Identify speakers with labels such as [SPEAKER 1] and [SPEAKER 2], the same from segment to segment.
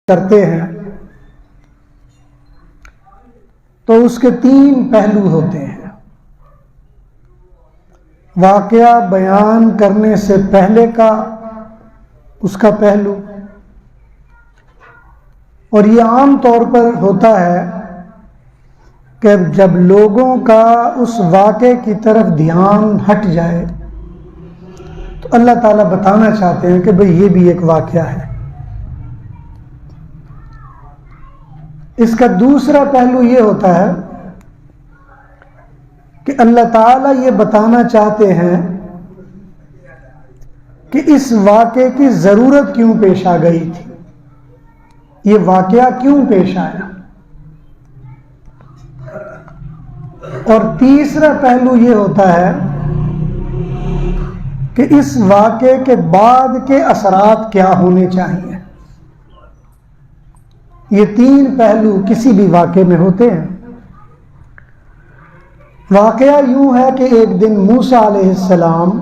[SPEAKER 1] کرتے ہیں تو اس کے 3 پہلو ہوتے ہیں۔ واقعہ بیان کرنے سے پہلے کا اس کا پہلو، اور یہ عام طور پر ہوتا ہے کہ جب لوگوں کا اس واقعے کی طرف دھیان ہٹ جائے تو اللہ تعالیٰ بتانا چاہتے ہیں کہ بھئی یہ بھی ایک واقعہ ہے۔ اس کا دوسرا پہلو یہ ہوتا ہے کہ اللہ تعالیٰ یہ بتانا چاہتے ہیں کہ اس واقعے کی ضرورت کیوں پیش آ گئی تھی، یہ واقعہ کیوں پیش آیا۔ اور تیسرا پہلو یہ ہوتا ہے کہ اس واقعے کے بعد کے اثرات کیا ہونے چاہیے۔ یہ 3 پہلو کسی بھی واقعے میں ہوتے ہیں۔ واقعہ یوں ہے کہ ایک دن موسیٰ علیہ السلام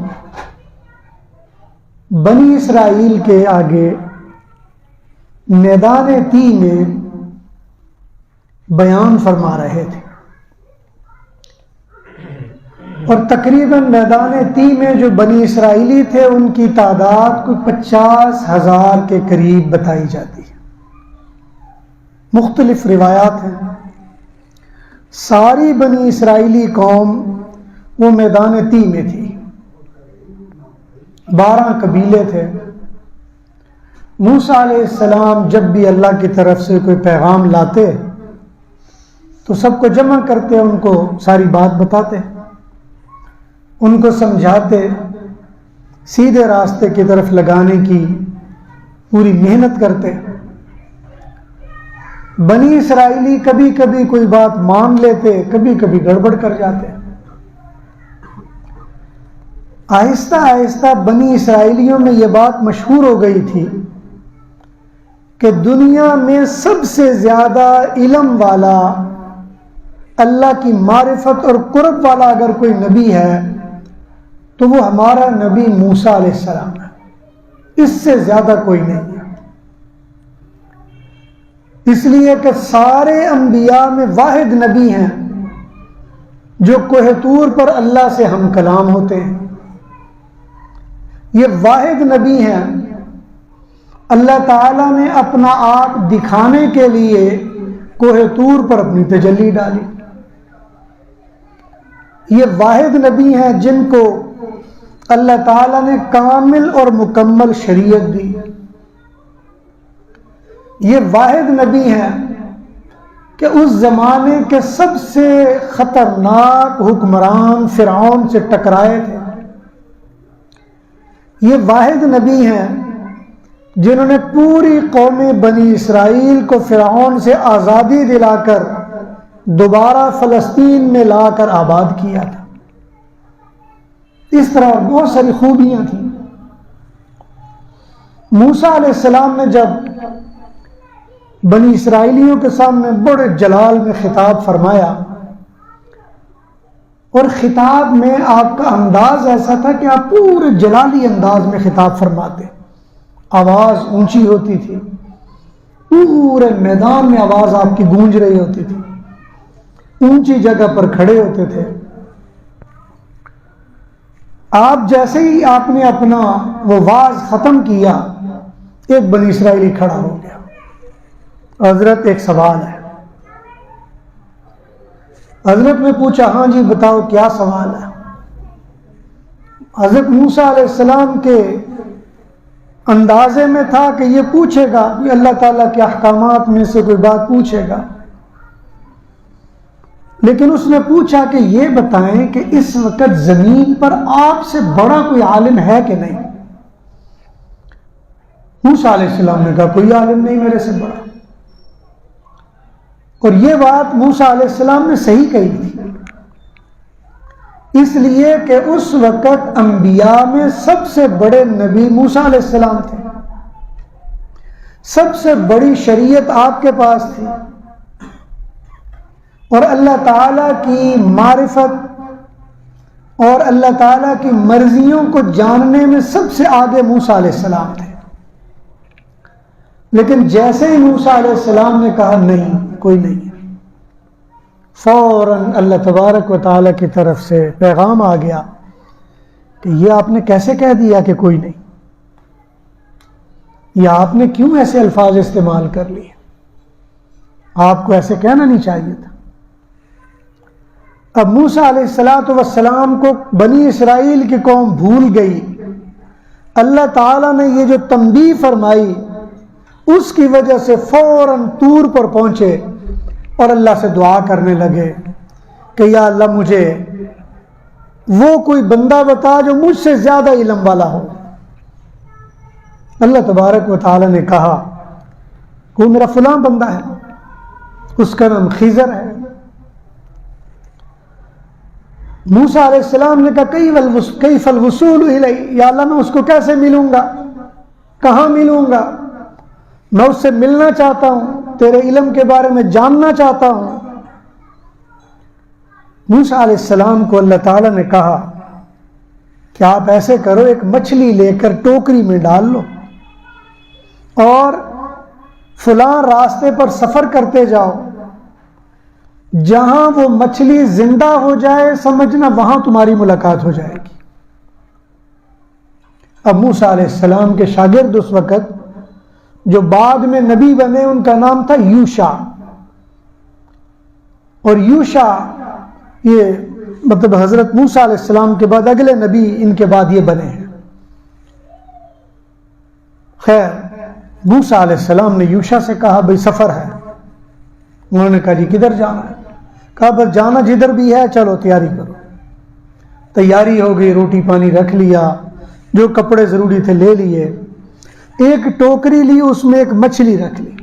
[SPEAKER 1] بنی اسرائیل کے آگے میدان تی میں بیان فرما رہے تھے، اور تقریباً میدان تی میں جو بنی اسرائیلی تھے ان کی تعداد کوئی 50,000 کے قریب بتائی جاتی ہے۔ مختلف روایات ہیں۔ ساری بنی اسرائیلی قوم وہ میدان تی میں تھی، 12 قبیلے تھے۔ موسیٰ علیہ السلام جب بھی اللہ کی طرف سے کوئی پیغام لاتے تو سب کو جمع کرتے، ان کو ساری بات بتاتے، ان کو سمجھاتے، سیدھے راستے کی طرف لگانے کی پوری محنت کرتے۔ بنی اسرائیلی کبھی کبھی کوئی بات مان لیتے، کبھی کبھی گڑبڑ کر جاتے۔ آہستہ آہستہ بنی اسرائیلیوں میں یہ بات مشہور ہو گئی تھی کہ دنیا میں سب سے زیادہ علم والا، اللہ کی معرفت اور قرب والا اگر کوئی نبی ہے تو وہ ہمارا نبی موسیٰ علیہ السلام ہے، اس سے زیادہ کوئی نہیں ہے۔ اس لیے کہ سارے انبیاء میں واحد نبی ہیں جو کوہ طور پر اللہ سے ہم کلام ہوتے ہیں۔ یہ واحد نبی ہیں، اللہ تعالیٰ نے اپنا آپ دکھانے کے لیے کوہ طور پر اپنی تجلی ڈالی۔ یہ واحد نبی ہیں جن کو اللہ تعالیٰ نے کامل اور مکمل شریعت دی۔ یہ واحد نبی ہیں کہ اس زمانے کے سب سے خطرناک حکمران فرعون سے ٹکرائے تھے۔ یہ واحد نبی ہیں جنہوں نے پوری قوم بنی اسرائیل کو فرعون سے آزادی دلا کر دوبارہ فلسطین میں لا کر آباد کیا تھا۔ اس طرح بہت ساری خوبیاں تھیں۔ موسیٰ علیہ السلام نے جب بنی اسرائیلیوں کے سامنے بڑے جلال میں خطاب فرمایا، اور خطاب میں آپ کا انداز ایسا تھا کہ آپ پورے جلالی انداز میں خطاب فرماتے، آواز اونچی ہوتی تھی، پورے میدان میں آواز آپ کی گونج رہی ہوتی تھی، اونچی جگہ پر کھڑے ہوتے تھے۔ آپ جیسے ہی آپ نے اپنا وہ واز ختم کیا، ایک بنی اسرائیلی کھڑا ہو گیا، حضرت ایک سوال ہے۔ حضرت نے پوچھا، ہاں جی بتاؤ کیا سوال ہے۔ حضرت موسیٰ علیہ السلام کے اندازے میں تھا کہ یہ پوچھے گا، کہ اللہ تعالیٰ کے احکامات میں سے کوئی بات پوچھے گا، لیکن اس نے پوچھا کہ یہ بتائیں کہ اس وقت زمین پر آپ سے بڑا کوئی عالم ہے کہ نہیں۔ موسیٰ علیہ السلام نے کہا کوئی عالم نہیں میرے سے بڑا۔ اور یہ بات موسیٰ علیہ السلام نے صحیح کہی تھی، اس لیے کہ اس وقت انبیاء میں سب سے بڑے نبی موسیٰ علیہ السلام تھے، سب سے بڑی شریعت آپ کے پاس تھی، اور اللہ تعالیٰ کی معرفت اور اللہ تعالیٰ کی مرضیوں کو جاننے میں سب سے آگے موسیٰ علیہ السلام تھے۔ لیکن جیسے ہی موسیٰ علیہ السلام نے کہا نہیں کوئی نہیں، فوراً اللہ تبارک و تعالیٰ کی طرف سے پیغام آ گیا کہ یہ آپ نے کیسے کہہ دیا کہ کوئی نہیں، یہ آپ نے کیوں ایسے الفاظ استعمال کر لیے، آپ کو ایسے کہنا نہیں چاہیے تھا۔ اب موسیٰ علیہ السلام کو بنی اسرائیل کی قوم بھول گئی، اللہ تعالیٰ نے یہ جو تنبیہ فرمائی اس کی وجہ سے فوراً طور پر پہنچے اور اللہ سے دعا کرنے لگے کہ یا اللہ مجھے وہ کوئی بندہ بتا جو مجھ سے زیادہ علم والا ہو۔ اللہ تبارک و تعالیٰ نے کہا وہ میرا فلاں بندہ ہے، اس کا نام خضر ہے۔ موسیٰ علیہ السلام نے کہا کیف الوصول الیہ، یا اللہ میں اس کو کیسے ملوں گا، کہاں ملوں گا، میں اس سے ملنا چاہتا ہوں، تیرے علم کے بارے میں جاننا چاہتا ہوں۔ موسیٰ علیہ السلام کو اللہ تعالیٰ نے کہا کہ آپ ایسے کرو، ایک مچھلی لے کر ٹوکری میں ڈال لو اور فلاں راستے پر سفر کرتے جاؤ، جہاں وہ مچھلی زندہ ہو جائے سمجھنا وہاں تمہاری ملاقات ہو جائے گی۔ اب موسیٰ علیہ السلام کے شاگرد اس وقت جو بعد میں نبی بنے ان کا نام تھا یوشع، اور یوشع یہ مطلب حضرت موسیٰ علیہ السلام کے بعد اگلے نبی ان کے بعد یہ بنے ہیں۔ خیر موسیٰ علیہ السلام نے یوشع سے کہا بھئی سفر ہے، انہوں نے کہا جی کدھر جانا ہے، کہا بس جانا جدھر بھی ہے چلو تیاری کرو۔ تیاری ہو گئی، روٹی پانی رکھ لیا، جو کپڑے ضروری تھے لے لیے، ایک ٹوکری لی اس میں ایک مچھلی رکھ لی۔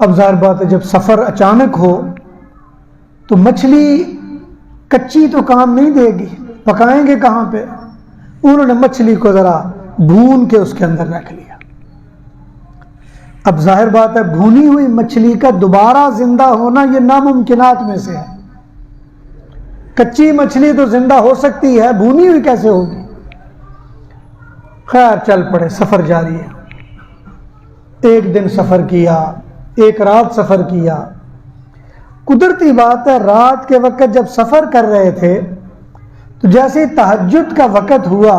[SPEAKER 1] اب ظاہر بات ہے جب سفر اچانک ہو تو مچھلی کچی تو کام نہیں دے گی، پکائیں گے کہاں پہ، انہوں نے مچھلی کو ذرا بھون کے اس کے اندر رکھ لیا۔ اب ظاہر بات ہے بھونی ہوئی مچھلی کا دوبارہ زندہ ہونا یہ ناممکنات میں سے ہے، کچی مچھلی تو زندہ ہو سکتی ہے، بھونی ہوئی کیسے ہوگی۔ خیر چل پڑے، سفر جاری ہے، ایک دن سفر کیا، ایک رات سفر کیا۔ قدرتی بات ہے رات کے وقت جب سفر کر رہے تھے تو جیسے تہجد کا وقت ہوا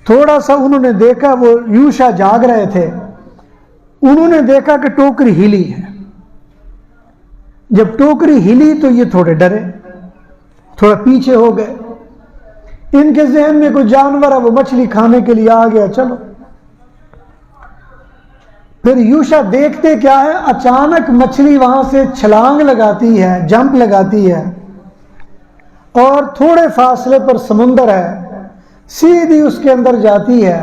[SPEAKER 1] تھوڑا سا انہوں نے دیکھا، وہ یوشع جاگ رہے تھے، انہوں نے دیکھا کہ ٹوکری ہلی ہے۔ جب ٹوکری ہلی تو یہ تھوڑے ڈرے، تھوڑا پیچھے ہو گئے، ان کے ذہن میں کوئی جانور ہے وہ مچھلی کھانے کے لیے آ گیا، چلو۔ پھر یوشع دیکھتے کیا ہے، اچانک مچھلی وہاں سے چھلانگ لگاتی ہے، جمپ لگاتی ہے، اور تھوڑے فاصلے پر سمندر ہے، سیدھی اس کے اندر جاتی ہے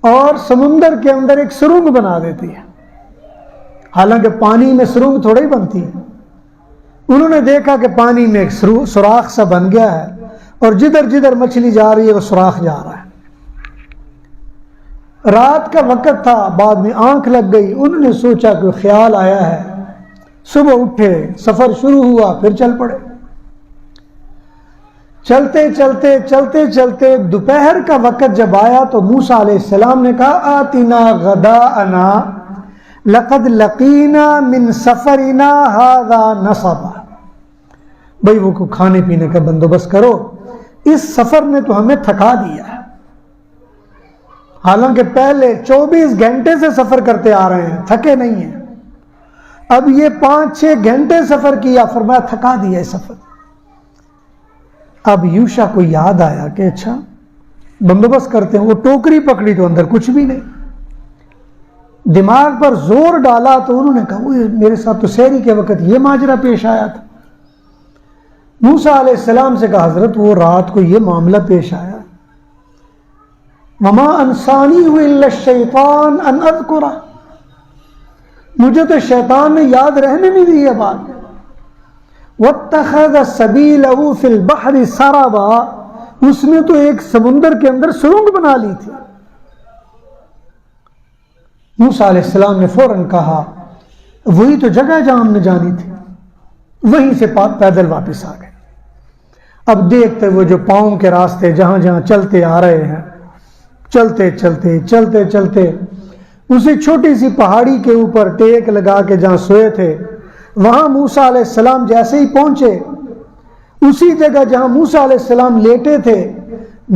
[SPEAKER 1] اور سمندر کے اندر ایک سرنگ بنا دیتی ہے۔ حالانکہ پانی میں سرنگ تھوڑی بنتی ہے، انہوں نے دیکھا کہ پانی میں ایک سوراخ سا بن گیا ہے اور جدھر جدھر مچھلی جا رہی ہے وہ سوراخ جا رہا ہے۔ رات کا وقت تھا، بعد میں آنکھ لگ گئی، انہوں نے سوچا کہ خیال آیا ہے، صبح اٹھے، سفر شروع ہوا، پھر چل پڑے۔ چلتے چلتے چلتے چلتے دوپہر کا وقت جب آیا تو موسیٰ علیہ السلام نے کہا آتنا غداءنا لقد لقینا من سفرنا ھذا نصبا، بھئی وہ کھانے پینے کا بندوبست کرو، اس سفر نے تو ہمیں تھکا دیا ہے۔ حالانکہ پہلے 24 گھنٹے سے سفر کرتے آ رہے ہیں، تھکے نہیں ہیں، اب یہ 5-6 گھنٹے سفر کیا، فرمایا تھکا دیا ہے سفر۔ اب یوشع کو یاد آیا کہ اچھا بندوبست کرتے ہیں، وہ ٹوکری پکڑی تو اندر کچھ بھی نہیں، دماغ پر زور ڈالا تو انہوں نے کہا وہ میرے ساتھ تو سحری کے وقت یہ ماجرا پیش آیا تھا۔ موسیٰ علیہ السلام سے کہا حضرت وہ رات کو یہ معاملہ پیش آیا، وما انسانیہ الا الشیطان ان اذکرہ، مجھے تو شیطان نے یاد رہنے نہیں دی یہ بات۔ واتخذ سبیلہ فی البحر سربا، اس نے تو ایک سمندر کے اندر سرنگ بنا لی تھی۔ موسیٰ علیہ السلام نے فوراً کہا وہی تو جگہ جہاں ہم نے جانی تھی، وہیں سے پیدل واپس آ گئے۔ اب دیکھتے وہ جو پاؤں کے راستے جہاں جہاں چلتے آ رہے ہیں چلتے چلتے چلتے چلتے اسی چھوٹی سی پہاڑی کے اوپر ٹیک لگا کے جہاں سوئے تھے وہاں موسیٰ علیہ السلام جیسے ہی پہنچے اسی جگہ جہاں موسیٰ علیہ السلام لیٹے تھے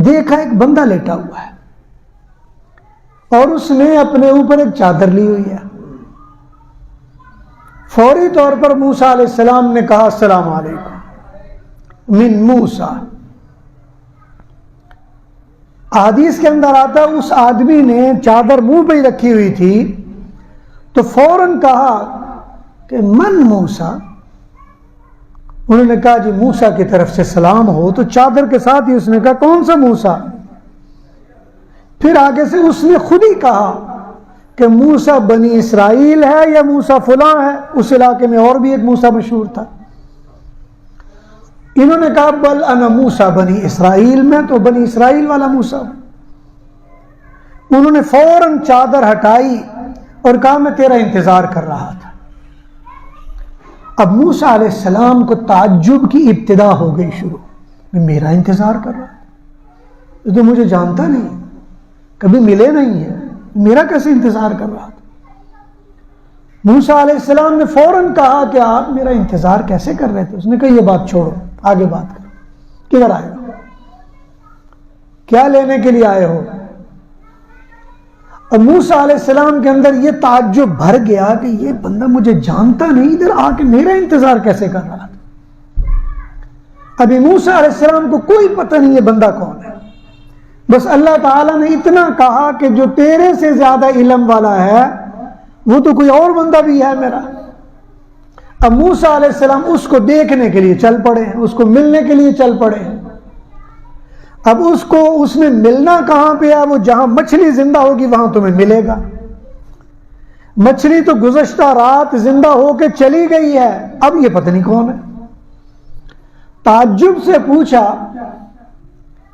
[SPEAKER 1] دیکھا ایک بندہ لیٹا ہوا ہے اور اس نے اپنے اوپر ایک چادر لی ہوئی ہے. فوری طور پر موسیٰ علیہ السلام نے کہا السلام علیکم من موسیٰ. حدیث کے اندر آتا ہے اس آدمی نے چادر منہ پہ ہی رکھی ہوئی تھی تو فوراً کہا کہ من موسیٰ. انہوں نے کہا جی موسیٰ کی طرف سے سلام ہو. تو چادر کے ساتھ ہی اس نے کہا کون سا موسیٰ. پھر آگے سے اس نے خود ہی کہا کہ موسیٰ بنی اسرائیل ہے یا موسیٰ فلاں ہے. اس علاقے میں اور بھی ایک موسیٰ مشہور تھا. انہوں نے کہا بل انا موسیٰ بنی اسرائیل, میں تو بنی اسرائیل والا موسیٰ ہوں. انہوں نے فوراً چادر ہٹائی اور کہا میں تیرا انتظار کر رہا تھا. اب موسیٰ علیہ السلام کو تعجب کی ابتدا ہو گئی شروع. میرا انتظار کر رہا تھا, یہ تو مجھے جانتا نہیں, کبھی ملے نہیں ہے, میرا کیسے انتظار کر رہا تھا. موسیٰ علیہ السلام نے فوراً کہا کہ آپ میرا انتظار کیسے کر رہے تھے. اس نے کہا یہ بات چھوڑو, آگے بات کرو. کدھر آئے ہو, کیا لینے کے لیے آئے ہو. اور موسیٰ علیہ السلام کے اندر یہ تعجب بھر گیا کہ یہ بندہ مجھے جانتا نہیں, ادھر آ کے میرا انتظار کیسے کر رہا تھا. ابھی موسیٰ علیہ السلام کو کوئی پتہ نہیں یہ بندہ کون ہے, بس اللہ تعالیٰ نے اتنا کہا کہ جو تیرے سے زیادہ علم والا ہے وہ تو کوئی اور بندہ بھی ہے میرا. اب موسیٰ علیہ السلام اس کو دیکھنے کے لیے چل پڑے ہیں, اس کو ملنے کے لیے چل پڑے ہیں. اب اس نے ملنا کہاں پہ ہے, وہ جہاں مچھلی زندہ ہوگی وہاں تمہیں ملے گا. مچھلی تو گزشتہ رات زندہ ہو کے چلی گئی ہے, اب یہ پتہ نہیں کون ہے. تعجب سے پوچھا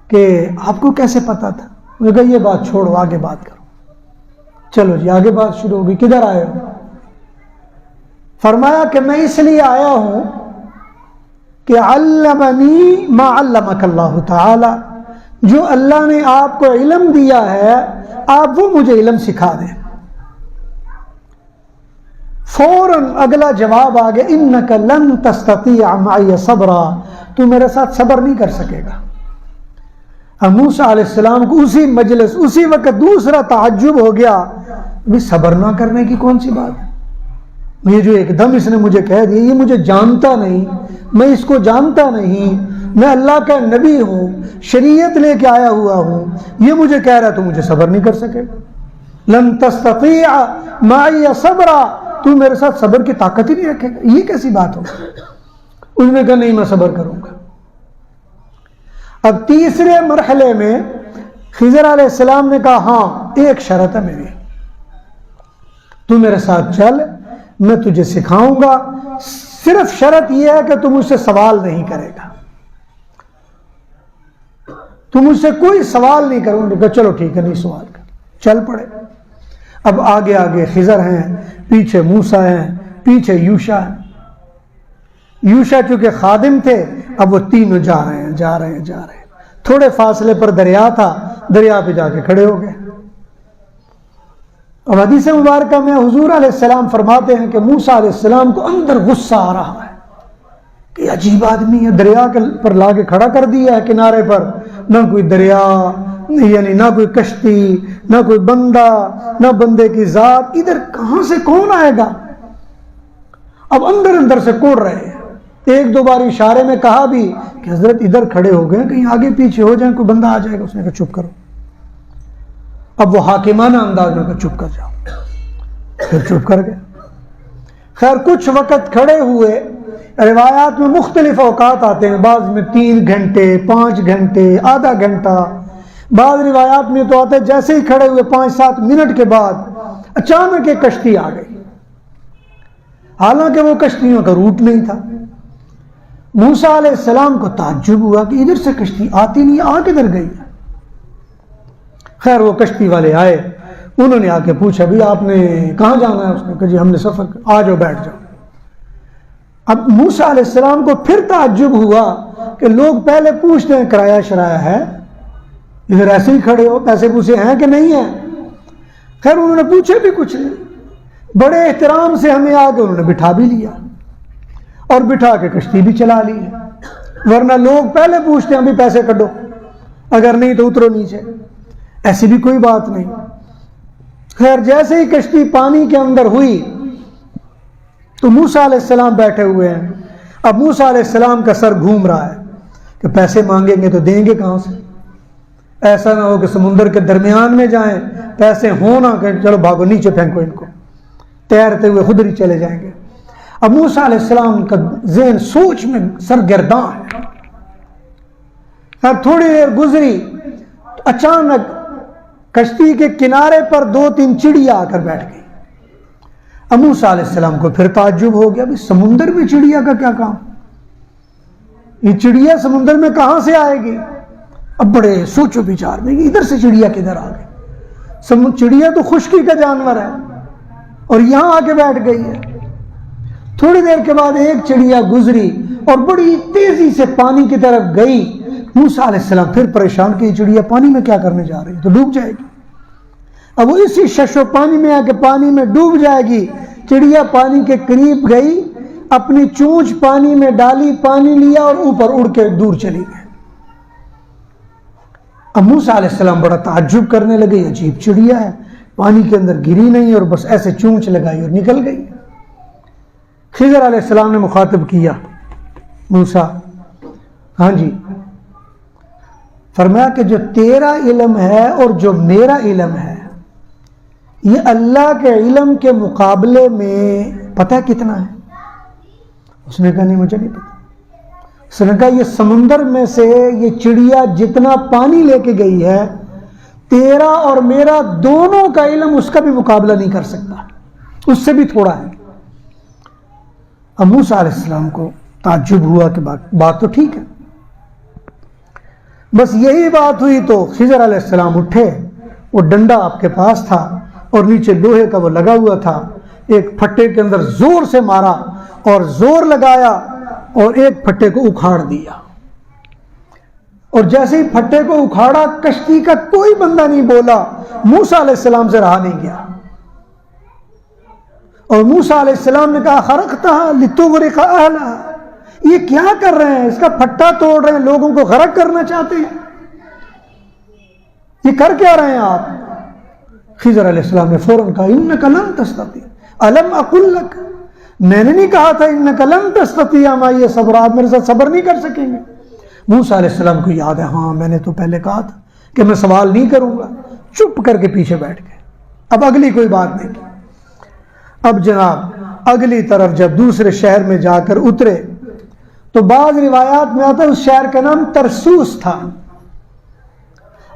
[SPEAKER 1] کہ آپ کو کیسے پتا تھا. انہوں نے کہا یہ بات چھوڑو, آگے بات کرو. چلو جی آگے بات شروع ہوگی. کدھر آئے ہو. فرمایا کہ میں اس لیے آیا ہوں کہ علمنی ما علمک اللہ تعالی, جو اللہ نے آپ کو علم دیا ہے آپ وہ مجھے علم سکھا دیں. فوراً اگلا جواب آ گیا انک لن تستطیع معی صبرا, تو میرے ساتھ صبر نہیں کر سکے گا. اب موسیٰ علیہ السلام کو اسی مجلس اسی وقت دوسرا تعجب ہو گیا, بھی صبر نہ کرنے کی کون سی بات ہے. یہ جو ایک دم اس نے مجھے کہہ دیا, یہ مجھے جانتا نہیں, میں اس کو جانتا نہیں, میں اللہ کا نبی ہوں, شریعت لے کے آیا ہوا ہوں, یہ مجھے کہہ رہا تو مجھے صبر نہیں کر سکے. لن تستطیع معی صبرا, تو میرے ساتھ صبر کی طاقت ہی نہیں رکھے گا, یہ کیسی بات ہو. اس نے کہا نہیں میں صبر کروں گا. اب تیسرے مرحلے میں خضر علیہ السلام نے کہا ہاں ایک شرط ہے میری, تو میرے ساتھ چل, میں تجھے سکھاؤں گا, صرف شرط یہ ہے کہ تم مجھ سے سوال نہیں کرے گا, تم مجھ سے کوئی سوال نہیں کروں گا. چلو ٹھیک ہے نہیں سوال کر. چل پڑے. اب آگے آگے خضر ہیں, پیچھے موسیٰ ہیں, پیچھے یوشع ہیں. یوشع چونکہ خادم تھے, اب وہ تینوں جا رہے ہیں جا رہے ہیں جا رہے ہیں. تھوڑے فاصلے پر دریا تھا, دریا پہ جا کے کھڑے ہو گئے. اب حدیث مبارکہ میں حضور علیہ السلام فرماتے ہیں کہ موسیٰ علیہ السلام کو اندر غصہ آ رہا ہے کہ عجیب آدمی ہے, دریا پر لا کے کھڑا کر دیا ہے کنارے پر, نہ کوئی دریا, یعنی نہ کوئی کشتی, نہ کوئی بندہ, نہ بندے کی ذات, ادھر کہاں سے کون آئے گا. اب اندر اندر سے کوڑ رہے ہیں. ایک دو بار اشارے میں کہا بھی کہ حضرت ادھر کھڑے ہو گئے, کہیں آگے پیچھے ہو جائیں, کوئی بندہ آ جائے گا. اس نے کہا چپ کرو. اب وہ حاکمانہ انداز میں کہا چپ کر جاؤ, پھر چپ کر گئے. خیر کچھ وقت کھڑے ہوئے. روایات میں مختلف اوقات آتے ہیں, بعض میں 3 گھنٹے, 5 گھنٹے, آدھا گھنٹہ. بعض روایات میں تو آتا ہے جیسے ہی کھڑے ہوئے 5-7 منٹ کے بعد اچانک ایک کشتی آ گئی, حالانکہ وہ کشتیوں کا روٹ نہیں تھا. موسیٰ علیہ السلام کو تعجب ہوا کہ ادھر سے کشتی آتی نہیں, آ کدھر گئی. خیر وہ کشتی والے آئے, انہوں نے آ کے پوچھا بھی آپ نے کہاں جانا ہے. اس نے کہا جی ہم نے سفر کر, آ جاؤ بیٹھ جاؤ. اب موسیٰ علیہ السلام کو پھر تعجب ہوا کہ لوگ پہلے پوچھتے ہیں کرایہ شرایہ ہے, ادھر ایسے ہی کھڑے ہو, پیسے پوسے ہیں کہ نہیں ہیں؟ خیر انہوں نے پوچھے بھی کچھ نہیں, بڑے احترام سے ہمیں آ کے انہوں نے بٹھا بھی لیا اور بٹھا کے کشتی بھی چلا لی ہے. ورنہ لوگ پہلے پوچھتے ہیں ابھی پیسے کڈو, اگر نہیں تو اترو نیچے. ایسی بھی کوئی بات نہیں. خیر جیسے ہی کشتی پانی کے اندر ہوئی تو موسیٰ علیہ السلام بیٹھے ہوئے ہیں. اب موسیٰ علیہ السلام کا سر گھوم رہا ہے کہ پیسے مانگیں گے تو دیں گے کہاں سے؟ ایسا نہ ہو کہ سمندر کے درمیان میں جائیں, پیسے ہوں نہ کہ چلو بھاگو نیچے پھینکو ان کو, تیرتے ہوئے خود ہی چلے جائیں گے. اب موسیٰ علیہ السلام کا ذہن سوچ میں سرگرداں ہے. اب تھوڑی دیر گزری, اچانک کشتی کے کنارے پر 2-3 چڑیا آ کر بیٹھ گئی. اب موسیٰ علیہ السلام کو پھر تعجب ہو گیا, سمندر میں چڑیا کا کیا کام؟ یہ چڑیا سمندر میں کہاں سے آئے گی؟ اب بڑے سوچو بچار میں ادھر سے چڑیا کدھر آ گئی؟ چڑیا تو خشکی کا جانور ہے اور یہاں آ کے بیٹھ گئی ہے. تھوڑی دیر کے بعد ایک چڑیا گزری اور بڑی تیزی سے پانی کی طرف گئی. موسیٰ علیہ السلام پھر پریشان کہ یہ چڑیا پانی میں کیا کرنے جا رہی ہے, تو ڈوب جائے گی. اب وہ اسی ششو پانی میں آ کے پانی میں ڈوب جائے گی. چڑیا پانی کے قریب گئی, اپنی چونچ پانی میں ڈالی, پانی لیا اور اوپر اڑ کے دور چلی گئی. اب موسیٰ علیہ السلام بڑا تعجب کرنے لگے, عجیب چڑیا ہے, پانی کے اندر گری نہیں اور بس ایسے چونچ لگائی اور نکل گئی. خضر علیہ السلام نے مخاطب کیا موسیٰ, ہاں جی, فرمایا کہ جو تیرا علم ہے اور جو میرا علم ہے یہ اللہ کے علم کے مقابلے میں پتہ کتنا ہے؟ اس نے کہا نہیں مجھے نہیں پتا. اس نے کہا یہ سمندر میں سے یہ چڑیا جتنا پانی لے کے گئی ہے, تیرا اور میرا دونوں کا علم اس کا بھی مقابلہ نہیں کر سکتا, اس سے بھی تھوڑا ہے. اب موسیٰ علیہ السلام کو تعجب ہوا کہ بات تو ٹھیک ہے. بس یہی بات ہوئی تو خضر علیہ السلام اٹھے, وہ ڈنڈا آپ کے پاس تھا اور نیچے لوہے کا وہ لگا ہوا تھا, ایک پھٹے کے اندر زور سے مارا اور زور لگایا اور ایک پھٹے کو اکھاڑ دیا. اور جیسے ہی پھٹے کو اکھاڑا کشتی کا کوئی بندہ نہیں بولا, موسیٰ علیہ السلام سے رہا نہیں گیا. اور موسیٰ علیہ السلام نے کہا خرقتھا لتغرق اہلھا, یہ کیا کر رہے ہیں؟ اس کا پھٹا توڑ رہے ہیں, لوگوں کو غرق کرنا چاہتے ہیں, یہ کر کیا رہے ہیں آپ؟ خضر علیہ السلام نے فوراً کہا انک لن تستطیع الم اقل لک, میں نے نہیں کہا تھا انک لن تستطیع معی صبر, آپ میرے ساتھ صبر نہیں کر سکیں گے؟ موسیٰ علیہ السلام کو یاد ہے, ہاں میں نے تو پہلے کہا تھا کہ میں سوال نہیں کروں گا. چپ کر کے پیچھے بیٹھ گئے, اب اگلی کوئی بات نہیں کی. اب جناب اگلی طرف جب دوسرے شہر میں جا کر اترے تو بعض روایات میں آتا ہے اس شہر کا نام ترسوس تھا,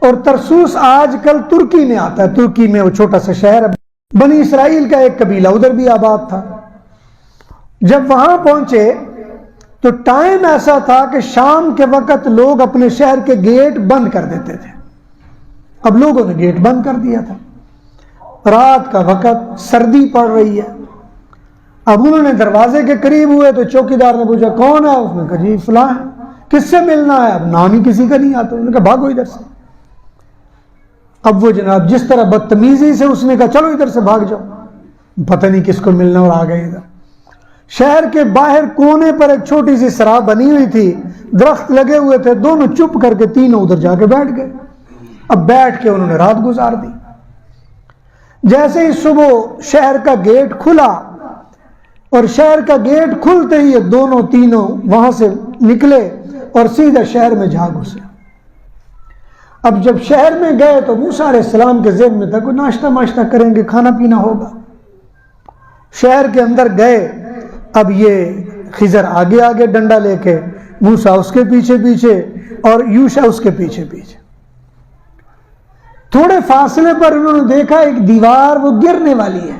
[SPEAKER 1] اور ترسوس آج کل ترکی میں آتا ہے. ترکی میں وہ چھوٹا سا شہر, بنی اسرائیل کا ایک قبیلہ ادھر بھی آباد تھا. جب وہاں پہنچے تو ٹائم ایسا تھا کہ شام کے وقت لوگ اپنے شہر کے گیٹ بند کر دیتے تھے. اب لوگوں نے گیٹ بند کر دیا تھا, رات کا وقت, سردی پڑ رہی ہے. اب انہوں نے دروازے کے قریب ہوئے تو چوکیدار نے پوچھا کون ہے؟ اس نے کہا جی فلاں ہے. کس سے ملنا ہے؟ اب نام ہی کسی کا نہیں آتا. انہوں نے کہا بھاگو ادھر سے. اب وہ جناب جس طرح بدتمیزی سے اس نے کہا چلو ادھر سے بھاگ جاؤ, پتہ نہیں کس کو ملنا, اور آ گئے ادھر. شہر کے باہر کونے پر ایک چھوٹی سی سرا بنی ہوئی تھی, درخت لگے ہوئے تھے, دونوں چپ کر کے تینوں ادھر جا کے بیٹھ گئے. اب بیٹھ کے انہوں نے رات گزار دی. جیسے ہی صبح شہر کا گیٹ کھلا, اور شہر کا گیٹ کھلتے ہی یہ دونوں تینوں وہاں سے نکلے اور سیدھا شہر میں جا گھسے. اب جب شہر میں گئے تو موسیٰ علیہ السلام کے ذہن میں تھا کوئی ناشتہ کریں گے, کھانا پینا ہوگا. شہر کے اندر گئے, اب یہ خضر آگے آگے ڈنڈا لے کے, موسیٰ اس کے پیچھے پیچھے اور یوشع اس کے پیچھے پیچھے. تھوڑے فاصلے پر انہوں نے دیکھا ایک دیوار وہ گرنے والی ہے.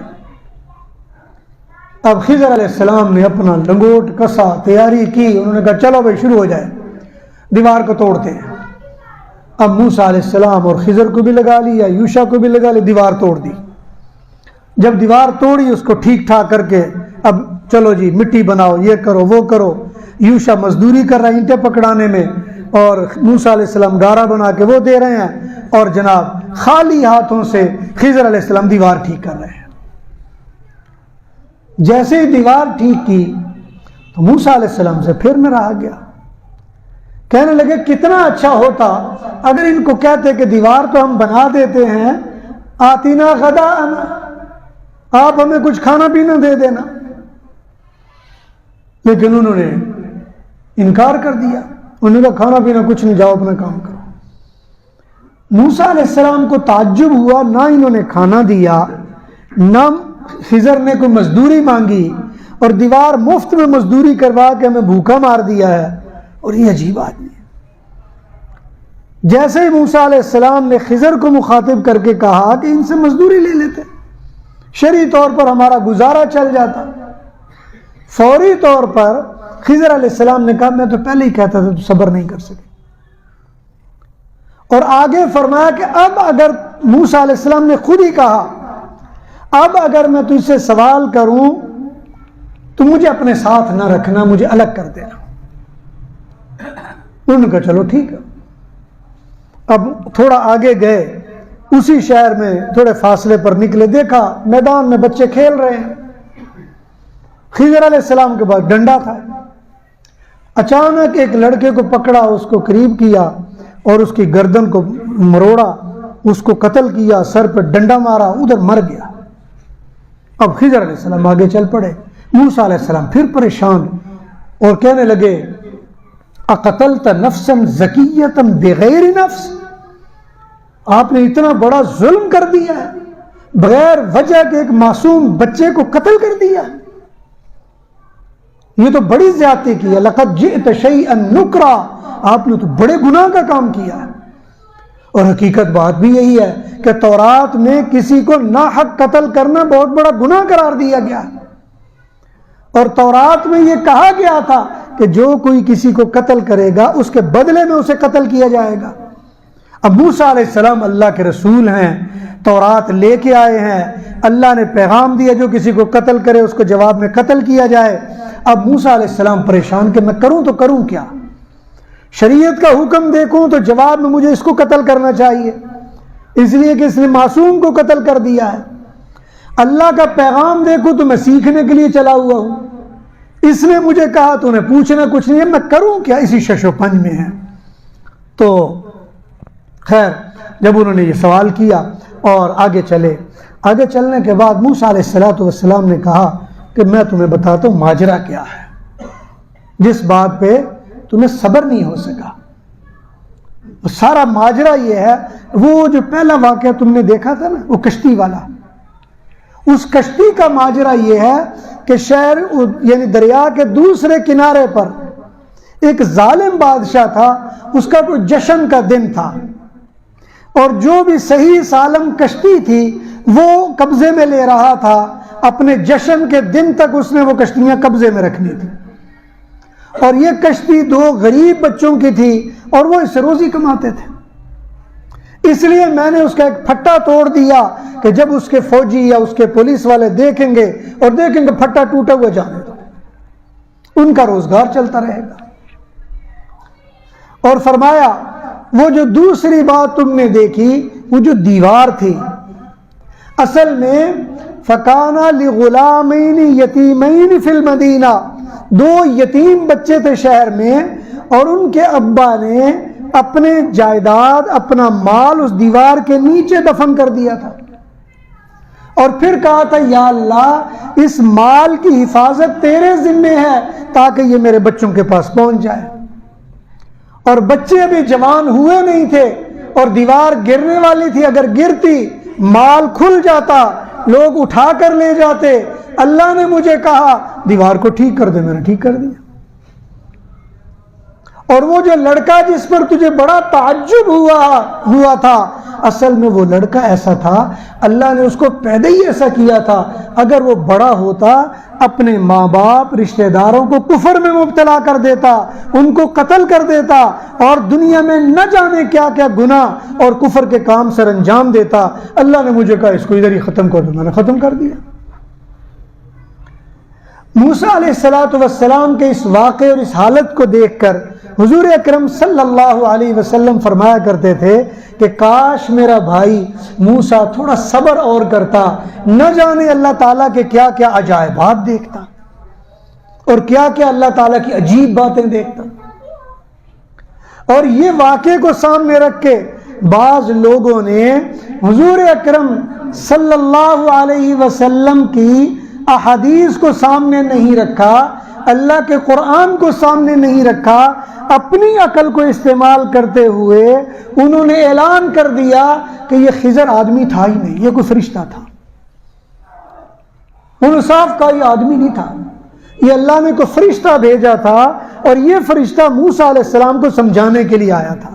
[SPEAKER 1] اب خضر علیہ السلام نے اپنا لنگوٹ کسا, تیاری کی. انہوں نے کہا چلو بھائی شروع ہو جائے, دیوار کو توڑتے ہیں. اب موسیٰ علیہ السلام اور خضر کو بھی لگا لیا, یوشع کو بھی لگا لی, دیوار توڑ دی. جب دیوار توڑی اس کو ٹھیک ٹھاک کر کے اب چلو جی مٹی بناؤ, یہ کرو وہ کرو. یوشع مزدوری کر رہا اینٹیں پکڑانے میں, اور موسیٰ علیہ السلام گارا بنا کے وہ دے رہے ہیں، اور جناب خالی ہاتھوں سے خضر علیہ السلام دیوار ٹھیک کر رہے ہیں۔ جیسے ہی دیوار ٹھیک کی تو موسیٰ علیہ السلام سے پھر نہ رہا گیا، کہنے لگے کتنا اچھا ہوتا اگر ان کو کہتے کہ دیوار تو ہم بنا دیتے ہیں، آتینا غداءنا، آپ ہمیں کچھ کھانا پینا دے دینا، لیکن انہوں نے انکار کر دیا۔ انہوں نے کہا کھانا پینا کچھ نہیں، جاؤ اپنا کام کرو۔ موسیٰ علیہ السلام کو تعجب ہوا، نہ انہوں نے کھانا دیا، نہ خضر نے کوئی مزدوری مانگی، اور دیوار مفت میں مزدوری کروا کے ہمیں بھوکا مار دیا ہے، اور یہ عجیب آدمی ہے۔ جیسے ہی موسیٰ علیہ السلام نے خضر کو مخاطب کر کے کہا کہ ان سے مزدوری لے لیتے، شرعی طور پر ہمارا گزارا چل جاتا، فوری طور پر خضر علیہ السلام نے کہا میں تو پہلے ہی کہتا تھا تو صبر نہیں کر سکے۔ اور آگے فرمایا کہ اب اگر موسیٰ علیہ السلام نے خود ہی کہا اب اگر میں تجھ سے سوال کروں تو مجھے اپنے ساتھ نہ رکھنا، مجھے الگ کر دینا۔ انہوں نے کہا چلو ٹھیک ہے۔ اب تھوڑا آگے گئے، اسی شہر میں تھوڑے فاصلے پر نکلے، دیکھا میدان میں بچے کھیل رہے ہیں، خضر علیہ السلام کے پاس ڈنڈا تھا۔ اچانک ایک لڑکے کو پکڑا، اس کو قریب کیا اور اس کی گردن کو مروڑا، اس کو قتل کیا، سر پہ ڈنڈا مارا، ادھر مر گیا۔ اب خضر علیہ السلام آگے چل پڑے، موسیٰ علیہ السلام پھر پریشان اور کہنے لگے اقتلت نفسا زکیۃ بغیر نفس، آپ نے اتنا بڑا ظلم کر دیا ہے، بغیر وجہ کے ایک معصوم بچے کو قتل کر دیا، یہ تو بڑی زیادتی کی ہے۔ لقد جئت شیئا نکرا، آپ نے تو بڑے گناہ کا کام کیا ہے۔ اور حقیقت بات بھی یہی ہے کہ تورات میں کسی کو ناحق قتل کرنا بہت بڑا گناہ قرار دیا گیا ہے، اور تورات میں یہ کہا گیا تھا کہ جو کوئی کسی کو قتل کرے گا اس کے بدلے میں اسے قتل کیا جائے گا۔ اب موسیٰ علیہ السلام اللہ کے رسول ہیں، تورات لے کے آئے ہیں، اللہ نے پیغام دیا جو کسی کو قتل کرے اس کو جواب میں قتل کیا جائے۔ اب موسیٰ علیہ السلام پریشان کہ میں کروں تو کروں کیا، شریعت کا حکم دیکھوں تو جواب میں مجھے اس کو قتل کرنا چاہیے، اس لیے کہ اس نے معصوم کو قتل کر دیا ہے، اللہ کا پیغام دیکھوں تو میں سیکھنے کے لیے چلا ہوا ہوں، اس نے مجھے کہا تو انہیں پوچھنا کچھ نہیں ہے، میں کروں کیا، اسی شش و پنج میں ہے۔ تو خیر جب انہوں نے یہ سوال کیا اور آگے چلے، آگے چلنے کے بعد موسیٰ علیہ السلام نے کہا کہ میں تمہیں بتاتا ہوں ماجرا کیا ہے، جس بات پہ تمہیں صبر نہیں ہو سکا۔ سارا ماجرا یہ ہے، وہ جو پہلا واقعہ تم نے دیکھا تھا نا، وہ کشتی والا، اس کشتی کا ماجرا یہ ہے کہ شہر یعنی دریا کے دوسرے کنارے پر ایک ظالم بادشاہ تھا، اس کا کوئی جشن کا دن تھا، اور جو بھی صحیح سالم کشتی تھی وہ قبضے میں لے رہا تھا، اپنے جشن کے دن تک اس نے وہ کشتیاں قبضے میں رکھنی تھی، اور یہ کشتی دو غریب بچوں کی تھی اور وہ اس سے روزی کماتے تھے۔ اس لیے میں نے اس کا ایک پھٹا توڑ دیا کہ جب اس کے فوجی یا اس کے پولیس والے دیکھیں گے اور دیکھیں گے پھٹا ٹوٹا ہوا، جانے دو، ان کا روزگار چلتا رہے گا۔ اور فرمایا وہ جو دوسری بات تم نے دیکھی، وہ جو دیوار تھی، اصل میں فکانا لغلامین یتیمین فی المدینہ، دو یتیم بچے تھے شہر میں، اور ان کے ابا نے اپنے جائیداد اپنا مال اس دیوار کے نیچے دفن کر دیا تھا، اور پھر کہا تھا یا اللہ اس مال کی حفاظت تیرے ذمے ہے تاکہ یہ میرے بچوں کے پاس پہنچ جائے، اور بچے ابھی جوان ہوئے نہیں تھے اور دیوار گرنے والی تھی، اگر گرتی مال کھل جاتا، لوگ اٹھا کر لے جاتے، اللہ نے مجھے کہا دیوار کو ٹھیک کر دے، میں نے ٹھیک کر دیا۔ اور وہ جو لڑکا جس پر تجھے بڑا تعجب ہوا تھا، اصل میں وہ لڑکا ایسا تھا، اللہ نے اس کو پیدا ہی ایسا کیا تھا، اگر وہ بڑا ہوتا اپنے ماں باپ رشتہ داروں کو کفر میں مبتلا کر دیتا، ان کو قتل کر دیتا، اور دنیا میں نہ جانے کیا کیا گناہ اور کفر کے کام سر انجام دیتا۔ اللہ نے مجھے کہا اس کو ادھر ہی ختم کر دو، میں نے ختم کر دیا۔ موسیٰ علیہ الصلوۃ والسلام کے اس واقعے اور اس حالت کو دیکھ کر حضور اکرم صلی اللہ علیہ وسلم فرمایا کرتے تھے کہ کاش میرا بھائی موسیٰ تھوڑا صبر اور کرتا، نہ جانے اللہ تعالیٰ کے کیا کیا عجائبات دیکھتا اور کیا کیا اللہ تعالیٰ کی عجیب باتیں دیکھتا۔ اور یہ واقعے کو سامنے رکھ کے بعض لوگوں نے حضور اکرم صلی اللہ علیہ وسلم کی احادیث کو سامنے نہیں رکھا، اللہ کے قرآن کو سامنے نہیں رکھا، اپنی عقل کو استعمال کرتے ہوئے انہوں نے اعلان کر دیا کہ یہ خضر آدمی تھا ہی نہیں، یہ کوئی فرشتہ تھا، انہوں صاف کہا یہ آدمی نہیں تھا، یہ اللہ نے کوئی فرشتہ بھیجا تھا اور یہ فرشتہ موسیٰ علیہ السلام کو سمجھانے کے لیے آیا تھا۔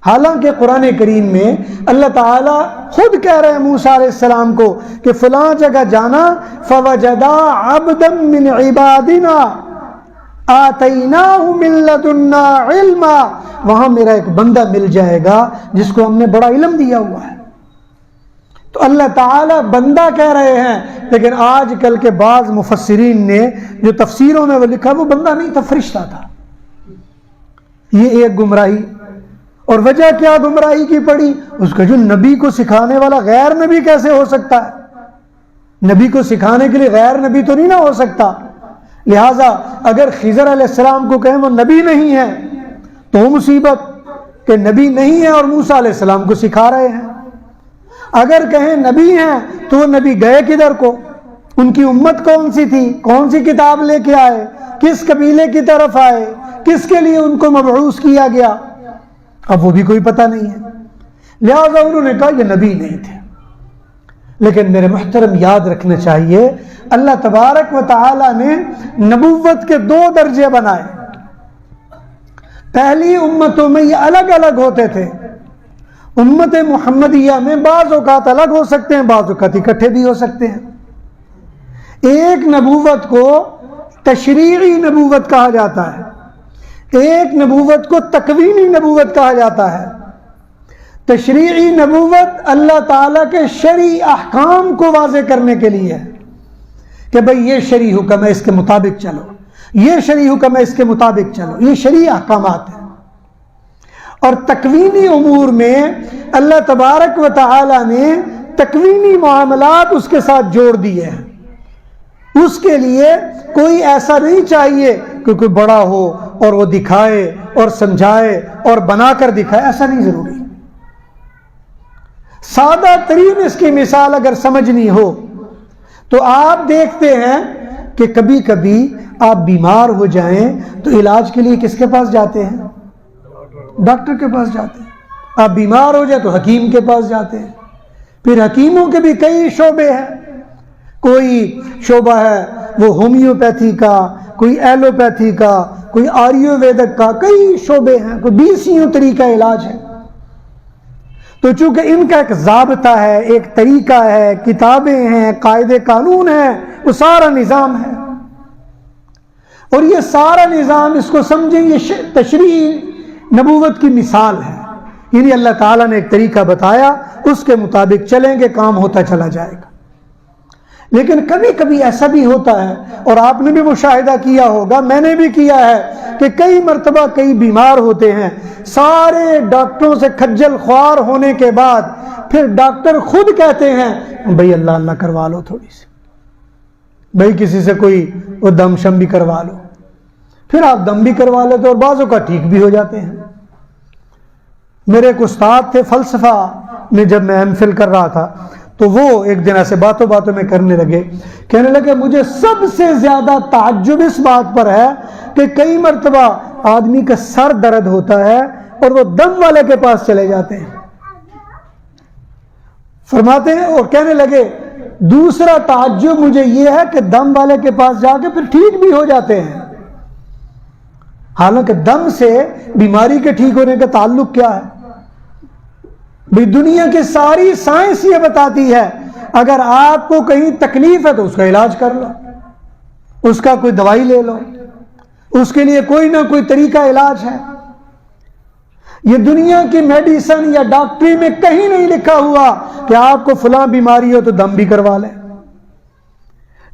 [SPEAKER 1] حالانکہ قرآن کریم میں اللہ تعالیٰ خود کہہ رہے ہیں موسیٰ علیہ السلام کو کہ فلاں جگہ جانا فوجدا عبدا من عبادنا آتیناہ من لدنا علما، وہاں میرا ایک بندہ مل جائے گا جس کو ہم نے بڑا علم دیا ہوا ہے۔ تو اللہ تعالیٰ بندہ کہہ رہے ہیں، لیکن آج کل کے بعض مفسرین نے جو تفسیروں میں وہ لکھا وہ بندہ نہیں تھا، فرشتہ تھا۔ یہ ایک گمراہی، اور وجہ کیا گمراہی کی پڑی؟ اس کا جو نبی کو سکھانے والا غیر نبی کیسے ہو سکتا ہے؟ نبی کو سکھانے کے لیے غیر نبی تو نہیں نہ ہو سکتا، لہٰذا اگر خضر علیہ السلام کو کہیں وہ نبی نہیں ہے تو وہ مصیبت کہ نبی نہیں ہے اور موسیٰ علیہ السلام کو سکھا رہے ہیں۔ اگر کہیں نبی ہیں تو وہ نبی گئے کدھر کو؟ ان کی امت کون سی تھی؟ کون سی کتاب لے کے آئے؟ کس قبیلے کی طرف آئے؟ کس کے لیے ان کو مبعوث کیا گیا؟ اب وہ بھی کوئی پتہ نہیں ہے، لہذا انہوں نے کہا یہ نبی نہیں تھے۔ لیکن میرے محترم یاد رکھنا چاہیے اللہ تبارک و تعالی نے نبوت کے 2 درجے بنائے۔ پہلی امتوں میں یہ الگ الگ ہوتے تھے، امت محمدیہ میں بعض اوقات الگ ہو سکتے ہیں، بعض اوقات اکٹھے بھی ہو سکتے ہیں۔ ایک نبوت کو تشریعی نبوت کہا جاتا ہے، ایک نبوت کو تکوینی نبوت کہا جاتا ہے۔ تشریعی نبوت اللہ تعالیٰ کے شرعی احکام کو واضح کرنے کے لیے ہے کہ بھئی یہ شرعی حکم ہے، اس کے مطابق چلو، یہ شرعی حکم ہے، اس کے مطابق چلو، یہ شرعی احکامات ہیں۔ اور تکوینی امور میں اللہ تبارک و تعالیٰ نے تکوینی معاملات اس کے ساتھ جوڑ دیے ہیں۔ اس کے لیے کوئی ایسا نہیں چاہیے کہ کوئی بڑا ہو اور وہ دکھائے اور سمجھائے اور بنا کر دکھائے، ایسا نہیں ضروری۔ سادہ ترین اس کی مثال اگر سمجھنی ہو تو آپ دیکھتے ہیں کہ کبھی کبھی آپ بیمار ہو جائیں تو علاج کے لیے کس کے پاس جاتے ہیں؟ ڈاکٹر کے پاس جاتے ہیں۔ آپ بیمار ہو جائے تو حکیم کے پاس جاتے ہیں۔ پھر حکیموں کے بھی کئی شعبے ہیں، کوئی شعبہ ہے وہ ہومیوپیتھی کا، کوئی ایلوپیتھی کا، کوئی آریوویدک کا، کئی شعبے ہیں، کوئی 20 طریقہ علاج ہے۔ تو چونکہ ان کا ایک ضابطہ ہے، ایک طریقہ ہے، کتابیں ہیں، قاعدے قانون ہیں، وہ سارا نظام ہے، اور یہ سارا نظام اس کو سمجھیں یہ تشریعی نبوت کی مثال ہے، یعنی اللہ تعالیٰ نے ایک طریقہ بتایا، اس کے مطابق چلیں گے، کام ہوتا چلا جائے گا۔ لیکن کبھی کبھی ایسا بھی ہوتا ہے، اور آپ نے بھی مشاہدہ کیا ہوگا، میں نے بھی کیا ہے، کہ کئی مرتبہ کئی بیمار ہوتے ہیں، سارے ڈاکٹروں سے کھجل خوار ہونے کے بعد پھر ڈاکٹر خود کہتے ہیں بھئی اللہ اللہ کروا لو، تھوڑی سی بھئی کسی سے کوئی وہ دم شم بھی کروا لو، پھر آپ دم بھی کروا لیتے اور بعضوں کا ٹھیک بھی ہو جاتے ہیں۔ میرے ایک استاد تھے فلسفہ میں، جب میں ایم فل کر رہا تھا تو وہ ایک دن ایسے باتوں باتوں میں کرنے لگے، کہنے لگے مجھے سب سے زیادہ تعجب اس بات پر ہے کہ کئی مرتبہ آدمی کا سر درد ہوتا ہے اور وہ دم والے کے پاس چلے جاتے ہیں، فرماتے ہیں، اور کہنے لگے دوسرا تعجب مجھے یہ ہے کہ دم والے کے پاس جا کے پھر ٹھیک بھی ہو جاتے ہیں، حالانکہ دم سے بیماری کے ٹھیک ہونے کا تعلق کیا ہے؟ بھی دنیا کی ساری سائنس یہ بتاتی ہے اگر آپ کو کہیں تکلیف ہے تو اس کا علاج کر لو، اس کا کوئی دوائی لے لو، اس کے لیے کوئی نہ کوئی طریقہ علاج ہے۔ یہ دنیا کی میڈیسن یا ڈاکٹری میں کہیں نہیں لکھا ہوا کہ آپ کو فلاں بیماری ہو تو دم بھی کروا لیں۔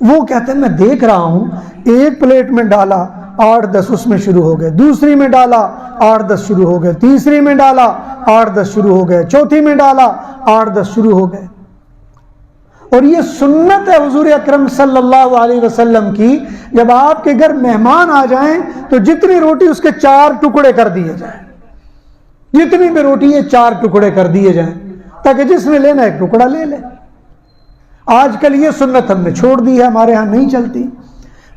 [SPEAKER 1] وہ کہتے ہیں میں دیکھ رہا ہوں ایک پلیٹ میں ڈالا 8-10 اس میں شروع ہو گئے, دوسری میں ڈالا 8-10 شروع ہو گئے, تیسری میں ڈالا 8-10 شروع ہو گئے, چوتھی میں ڈالا 8-10 شروع ہو گئے. اور یہ سنت ہے حضور اکرم صلی اللہ علیہ وسلم کی, جب آپ کے گھر مہمان آ جائیں تو جتنی روٹی اس کے 4 ٹکڑے کر دیے جائیں, جتنی بھی روٹی ہے 4 ٹکڑے کر دیے جائیں, تاکہ جس نے لینا 1 ٹکڑا لے لے. آج کل یہ سنت ہم نے چھوڑ دی ہے, ہمارے ہاں نہیں چلتی.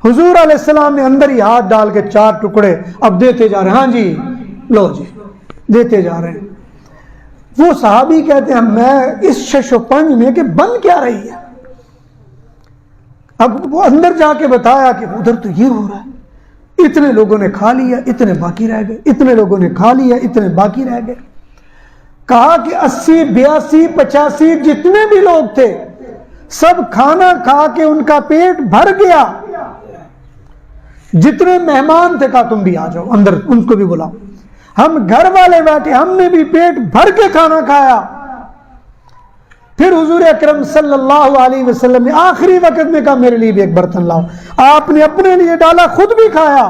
[SPEAKER 1] حضور علیہ السلام نے اندر ہی ہاتھ ڈال کے 4 ٹکڑے اب دیتے جا رہے ہیں, ہاں جی لو جی دیتے جا رہے ہیں. وہ صحابی کہتے ہیں میں اس شش و پنج میں کہ بن کیا رہی ہے. اب وہ اندر جا کے بتایا کہ ادھر تو یہ ہو رہا ہے, اتنے لوگوں نے کھا لیا اتنے باقی رہ گئے, اتنے لوگوں نے کھا لیا اتنے باقی رہ گئے. کہا کہ 80 82 85 جتنے بھی لوگ تھے سب کھانا کھا کے ان کا پیٹ بھر گیا. جتنے مہمان تھے کہا تم بھی آ جاؤ اندر, ان کو بھی بلاؤ. ہم گھر والے بیٹھے, ہم نے بھی پیٹ بھر کے کھانا کھایا. پھر حضور اکرم صلی اللہ علیہ وسلم نے آخری وقت میں کہا میرے لیے بھی ایک برتن لاؤ. آپ نے اپنے لیے ڈالا, خود بھی کھایا.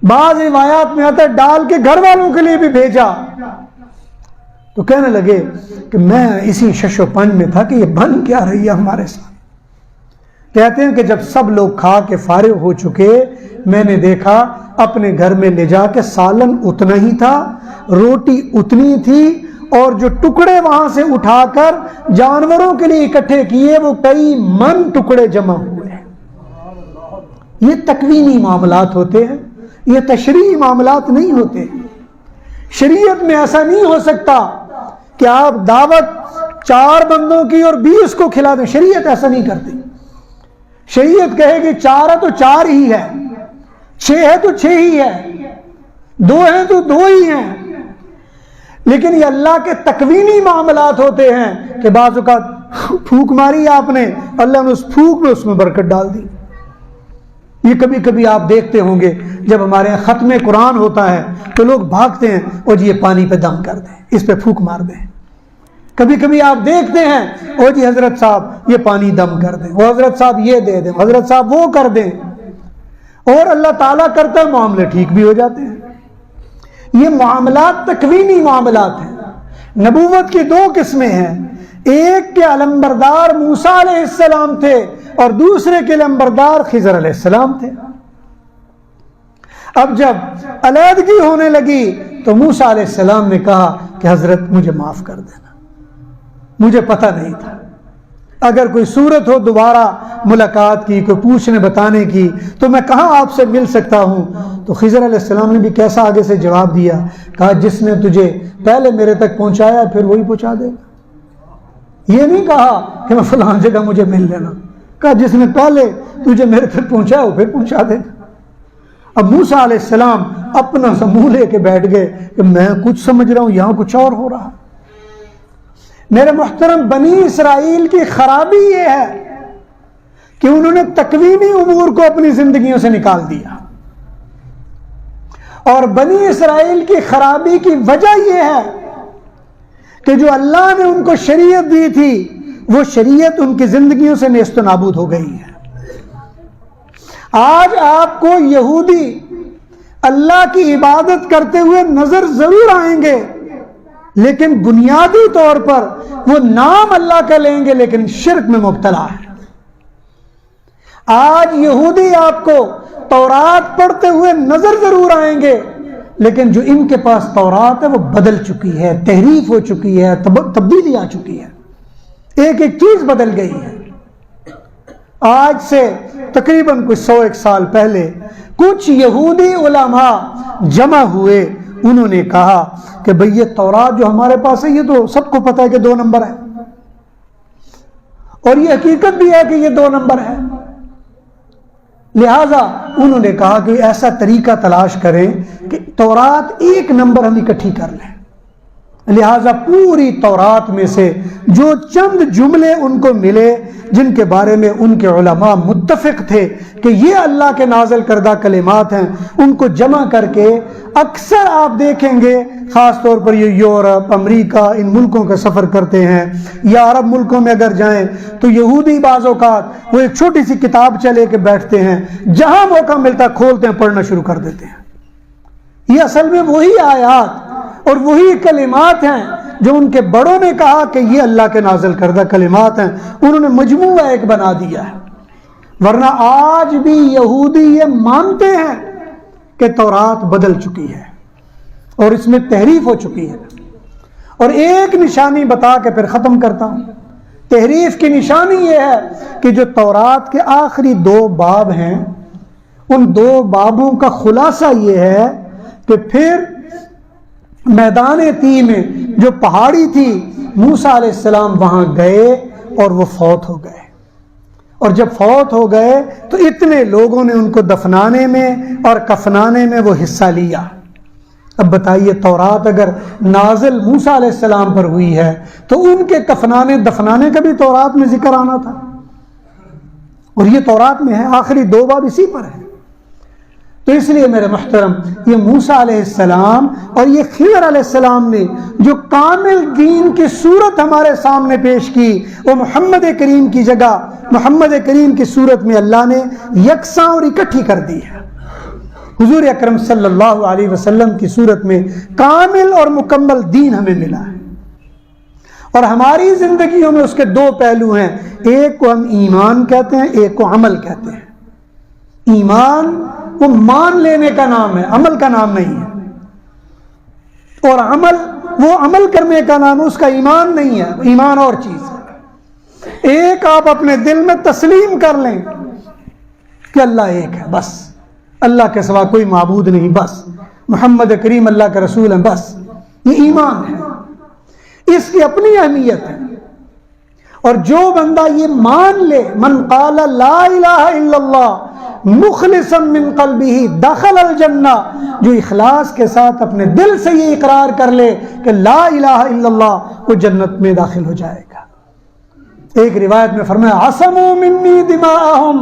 [SPEAKER 1] بعض روایات میں آتا ہے ڈال کے گھر والوں کے لیے بھی بھیجا. تو کہنے لگے کہ میں اسی شش و پنج میں تھا کہ یہ بن کیا رہی ہے ہمارے ساتھ. کہتے ہیں کہ جب سب لوگ کھا کے فارغ ہو چکے, میں نے دیکھا اپنے گھر میں لے جا کے سالن اتنا ہی تھا, روٹی اتنی تھی, اور جو ٹکڑے وہاں سے اٹھا کر جانوروں کے لیے اکٹھے کیے وہ کئی من ٹکڑے جمع ہوئے. یہ تکوینی معاملات ہوتے ہیں, یہ تشریعی معاملات نہیں ہوتے. شریعت میں ایسا نہیں ہو سکتا کہ آپ دعوت 4 بندوں کی اور 20 کو کھلا دیں. شریعت ایسا نہیں کرتی. شریعت کہے کہ 4 ہے تو 4 ہی ہے, 6 ہے تو 6 ہی ہے, 2 ہیں تو 2 ہی ہیں. لیکن یہ اللہ کے تکوینی معاملات ہوتے ہیں کہ بعض اوقات پھونک ماری آپ نے, اللہ نے اس پھونک میں اس میں برکت ڈال دی. یہ کبھی کبھی آپ دیکھتے ہوں گے جب ہمارے یہاں ختم قرآن ہوتا ہے تو لوگ بھاگتے ہیں اور جی یہ پانی پہ دم کر دیں, اس پہ پھونک مار دیں. کبھی کبھی آپ دیکھتے ہیں او جی حضرت صاحب یہ پانی دم کر دیں, وہ حضرت صاحب یہ دے دیں, حضرت صاحب وہ کر دیں, اور اللہ تعالیٰ کرتا ہے معاملے ٹھیک بھی ہو جاتے ہیں. یہ معاملات تکوینی معاملات ہیں. نبوت کی 2 قسمیں ہیں, ایک کے علمبردار موسیٰ علیہ السلام تھے اور دوسرے کے علمبردار خضر علیہ السلام تھے. اب جب علیحدگی ہونے لگی تو موسیٰ علیہ السلام نے کہا کہ حضرت مجھے معاف کر دینا, مجھے پتہ نہیں تھا. اگر کوئی صورت ہو دوبارہ ملاقات کی, کوئی پوچھنے بتانے کی, تو میں کہاں آپ سے مل سکتا ہوں. تو خضر علیہ السلام نے بھی کیسا آگے سے جواب دیا, کہا جس نے تجھے پہلے میرے تک پہنچایا پھر وہی پہنچا دے گا. یہ نہیں کہا کہ میں فلاں جگہ مجھے مل لینا, کہا جس نے پہلے تجھے میرے تک پہنچایا وہ پھر پہنچا دے گا. اب موسیٰ علیہ السلام اپنا سا منہ لے کے بیٹھ گئے کہ میں کچھ سمجھ رہا ہوں, یہاں کچھ اور ہو رہا. میرے محترم بنی اسرائیل کی خرابی یہ ہے کہ انہوں نے تکوینی امور کو اپنی زندگیوں سے نکال دیا, اور بنی اسرائیل کی خرابی کی وجہ یہ ہے کہ جو اللہ نے ان کو شریعت دی تھی وہ شریعت ان کی زندگیوں سے نیست و نابود ہو گئی ہے. آج آپ کو یہودی اللہ کی عبادت کرتے ہوئے نظر ضرور آئیں گے, لیکن بنیادی طور پر وہ نام اللہ کا لیں گے لیکن شرک میں مبتلا ہے. آج یہودی آپ کو تورات پڑھتے ہوئے نظر ضرور آئیں گے, لیکن جو ان کے پاس تورات ہے وہ بدل چکی ہے, تحریف ہو چکی ہے, تبدیلی آ چکی ہے, ایک ایک چیز بدل گئی ہے. آج سے تقریباً کوئی 101 سال پہلے کچھ یہودی علماء جمع ہوئے, انہوں نے کہا کہ بھئی یہ تورات جو ہمارے پاس ہے یہ تو سب کو پتا ہے کہ 2 نمبر ہے, اور یہ حقیقت بھی ہے کہ یہ 2 نمبر ہے. لہذا انہوں نے کہا کہ ایسا طریقہ تلاش کریں کہ تورات 1 نمبر ہم اکٹھی کر لیں, لہذا پوری تورات میں سے جو چند جملے ان کو ملے جن کے بارے میں ان کے علماء متفق تھے کہ یہ اللہ کے نازل کردہ کلمات ہیں، ان کو جمع کر کے اکثر آپ دیکھیں گے، خاص طور پر یہ یورپ، امریکہ، ان ملکوں کا سفر کرتے ہیں، یا عرب ملکوں میں اگر جائیں تو یہودی بعض اوقات وہ ایک چھوٹی سی کتاب چلے کے بیٹھتے ہیں، جہاں موقع ملتا کھولتے ہیں، پڑھنا شروع کر دیتے ہیں۔ یہ اصل میں وہی آیات اور وہی کلمات ہیں جو ان کے بڑوں نے کہا کہ یہ اللہ کے نازل کردہ کلمات ہیں، انہوں نے مجموعہ ایک بنا دیا ہے۔ ورنہ آج بھی یہودی یہ مانتے ہیں کہ تورات بدل چکی ہے اور اس میں تحریف ہو چکی ہے۔ اور ایک نشانی بتا کے پھر ختم کرتا ہوں۔ تحریف کی نشانی یہ ہے کہ جو تورات کے آخری 2 باب ہیں، ان 2 بابوں کا خلاصہ یہ ہے کہ پھر میدان تی میں جو پہاڑی تھی، موسیٰ علیہ السلام وہاں گئے اور وہ فوت ہو گئے، اور جب فوت ہو گئے تو اتنے لوگوں نے ان کو دفنانے میں اور کفنانے میں وہ حصہ لیا۔ اب بتائیے، تورات اگر نازل موسیٰ علیہ السلام پر ہوئی ہے تو ان کے کفنانے دفنانے کا بھی تورات میں ذکر آنا تھا، اور یہ تورات میں ہے، آخری 2 باب اسی پر ہے۔ تو اس لیے میرے محترم، یہ موسیٰ علیہ السلام اور یہ خضر علیہ السلام نے جو کامل دین کی صورت ہمارے سامنے پیش کی، وہ محمد کریم کی جگہ محمد کریم کی صورت میں اللہ نے یکساں اور اکٹھی کر دی ہے۔ حضور اکرم صلی اللہ علیہ وسلم کی صورت میں کامل اور مکمل دین ہمیں ملا ہے، اور ہماری زندگیوں میں اس کے 2 پہلو ہیں، ایک کو ہم ایمان کہتے ہیں، ایک کو عمل کہتے ہیں۔ ایمان وہ مان لینے کا نام ہے، عمل کا نام نہیں ہے، اور عمل وہ عمل کرنے کا نام ہے، اس کا ایمان نہیں ہے، ایمان اور چیز ہے۔ ایک آپ اپنے دل میں تسلیم کر لیں کہ اللہ ایک ہے، بس اللہ کے سوا کوئی معبود نہیں، بس محمد کریم اللہ کا رسول ہے، بس یہ ایمان ہے، اس کی اپنی اہمیت ہے۔ اور جو بندہ یہ مان لے، من قال لا الہ الا اللہ مخلصا من قلبہ دخل الجنہ، جو اخلاص کے ساتھ اپنے دل سے یہ اقرار کر لے کہ لا الہ الا اللہ، وہ جنت میں داخل ہو جائے گا۔ ایک روایت میں فرمایا عصموا منی دماءہم،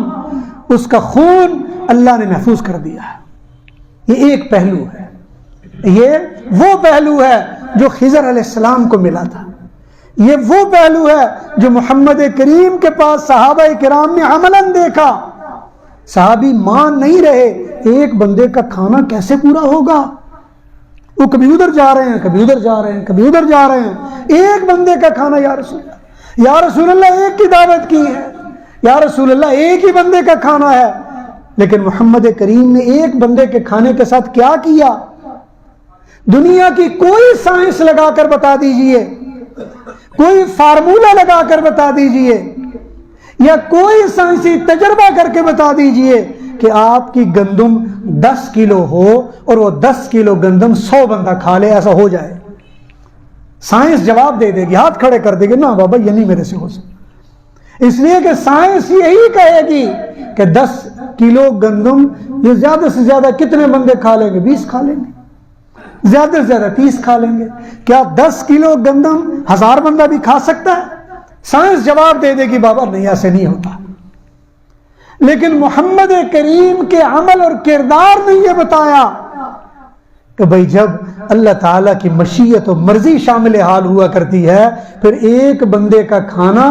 [SPEAKER 1] اس کا خون اللہ نے محفوظ کر دیا ہے۔ یہ ایک پہلو ہے، یہ وہ پہلو ہے جو خضر علیہ السلام کو ملا تھا، یہ وہ پہلو ہے جو محمد کریم کے پاس صحابہ کرام نے عملاً دیکھا۔ صحابی مان نہیں رہے، ایک بندے کا کھانا کیسے پورا ہوگا؟ وہ کبھی ادھر جا رہے ہیں، کبھی ادھر جا رہے ہیں، کبھی ادھر جا رہے ہیں، ایک بندے کا کھانا، یا رسول اللہ ایک کی دعوت کی ہے، یا رسول اللہ ایک ہی بندے کا کھانا ہے، لیکن محمد کریم نے ایک بندے کے کھانے کے ساتھ کیا کیا؟ دنیا کی کوئی سائنس لگا کر بتا دیجئے، کوئی فارمولہ لگا کر بتا دیجئے، یا کوئی سائنسی تجربہ کر کے بتا دیجئے کہ آپ کی گندم 10 کلو ہو اور وہ 10 کلو گندم 100 بندہ کھا لے، ایسا ہو جائے؟ سائنس جواب دے دے گی، ہاتھ کھڑے کر دے گی، نا بابا یہ نہیں میرے سے ہو سکتا، اس لیے کہ سائنس یہی کہے گی کہ 10 کلو گندم یہ زیادہ سے زیادہ کتنے بندے کھا لیں گے؟ 20 کھا لیں گے، زیادہ سے زیادہ 30 کھا لیں گے۔ کیا 10 کلو گندم 1000 بندہ بھی کھا سکتا ہے؟ سائنس جواب دے دے گی بابا نہیں، ایسے نہیں ہوتا۔ لیکن محمد کریم کے عمل اور کردار نے یہ بتایا کہ بھئی جب اللہ تعالیٰ کی مشیت و مرضی شامل حال ہوا کرتی ہے، پھر ایک بندے کا کھانا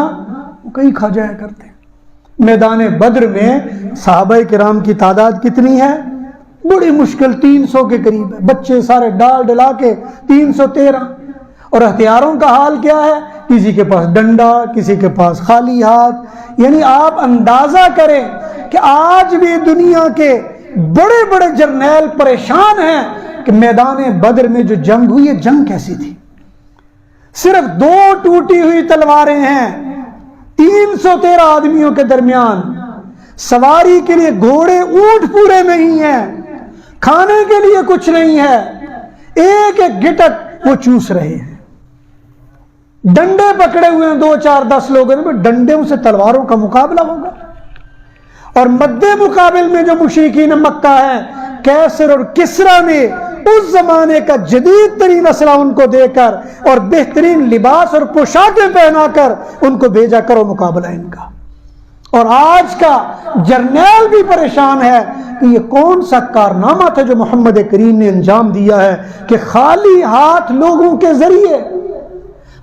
[SPEAKER 1] وہ کئی کھا جایا کرتے ہیں۔ میدان بدر میں صحابہ کرام کی تعداد کتنی ہے؟ بڑی مشکل 300 کے قریب ہے، بچے سارے ڈال ڈلا کے 313، اور ہتھیاروں کا حال کیا ہے؟ کسی کے پاس ڈنڈا، کسی کے پاس خالی ہاتھ۔ یعنی آپ اندازہ کریں کہ آج بھی دنیا کے بڑے بڑے جرنیل پریشان ہیں کہ میدان بدر میں جو جنگ ہوئی ہے، جنگ کیسی تھی؟ صرف 2 ٹوٹی ہوئی تلواریں ہیں 313 آدمیوں کے درمیان، سواری کے لیے گھوڑے اونٹ پورے نہیں ہیں، کھانے کے لیے کچھ نہیں ہے، ایک ایک گٹک وہ چوس رہے ہیں، ڈنڈے پکڑے ہوئے ہیں 2 4 10 لوگوں نے، ڈنڈوں سے تلواروں کا مقابلہ ہوگا۔ اور مد مقابل میں جو مشرکین مکہ ہیں، کیسر اور کسرا نے اس زمانے کا جدید ترین اسلحہ ان کو دے کر اور بہترین لباس اور پوشاکیں پہنا کر ان کو بھیجا، کرو مقابلہ ان کا۔ اور آج کا جرنیل بھی پریشان ہے کہ یہ کون سا کارنامہ تھا جو محمد کریم نے انجام دیا ہے کہ خالی ہاتھ لوگوں کے ذریعے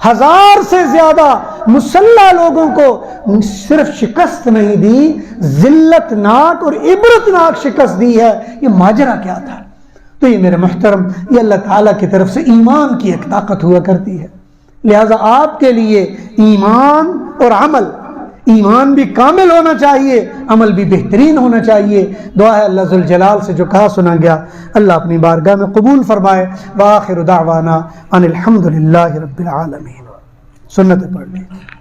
[SPEAKER 1] 1000 سے زیادہ مسلح لوگوں کو صرف شکست نہیں دی، ذلت ناک اور عبرت ناک شکست دی ہے۔ یہ ماجرا کیا تھا؟ تو یہ میرے محترم، یہ اللہ تعالیٰ کی طرف سے ایمان کی ایک طاقت ہوا کرتی ہے۔ لہذا آپ کے لیے ایمان اور عمل، ایمان بھی کامل ہونا چاہیے، عمل بھی بہترین ہونا چاہیے۔ دعا ہے اللہ ذوالجلال سے جو کہا سنا گیا اللہ اپنی بارگاہ میں قبول فرمائے۔ وآخر دعوانا ان الحمد للہ رب العالمین۔ سنت پڑھ لیں۔